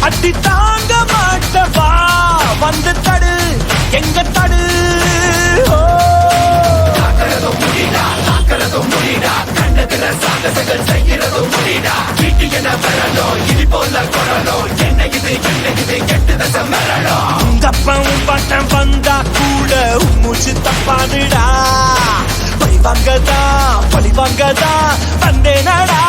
அடி தாங்க மாட்டவா வந்து தடு எங்க தடு முடிடா கண்டதுல சாகசங்கள் செய்யறதும் முடிடா வீட்டு என வரணும் இனி போல கொறணும் என்ன இது கெட்டு தசம் வரணும் தப்பம் பட்டம் வந்தா கூட மூச்சு தப்பானுடா பழிவாங்கதா வந்தேனடா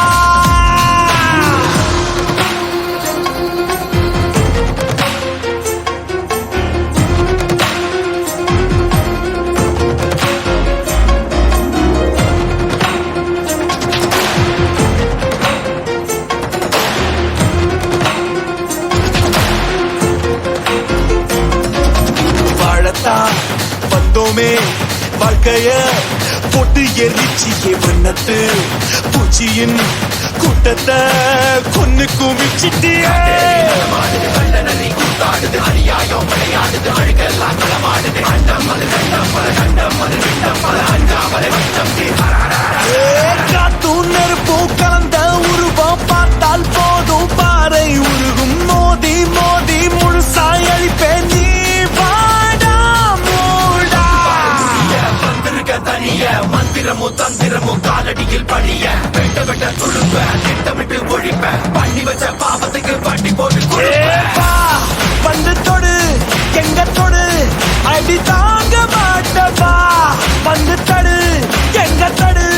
வந்தோமே வாழ்க்கைய போட்டு எரிச்சியே வண்ணத்து பூச்சியின் கூட்டத்தை கொன்னு குமிச்சிட்டியே காத்தும் நெருப்பும் கலந்த உருவம் பார்த்தால் போதும் பாறை உருகும் மோதி மோதி முழுசாய் அழிப்பேன் நீ மந்திரமோ தந்திரமோ காலடியில் பழிய வெட்ட வெட்ட துழுப்ப திட்டமிட்டு ஒழிப்ப பண்ணி வச்ச பாவத்துக்கு வண்டி போட்டு வந்து தொடு எங்க தொடு அடி தாங்க மாட்டவா வந்து தடு எங்க தடு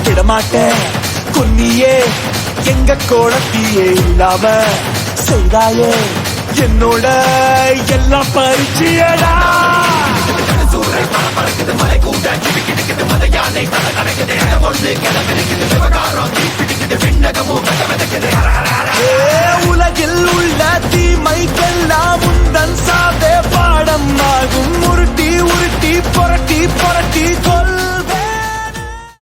விடமாட்டேன் கொன்னியே எங்க கோலத்தியே இல்லாம செய்தாயே என்னோட எல்லாம் பரிச்சியடா உலகில் உள்ள தீமை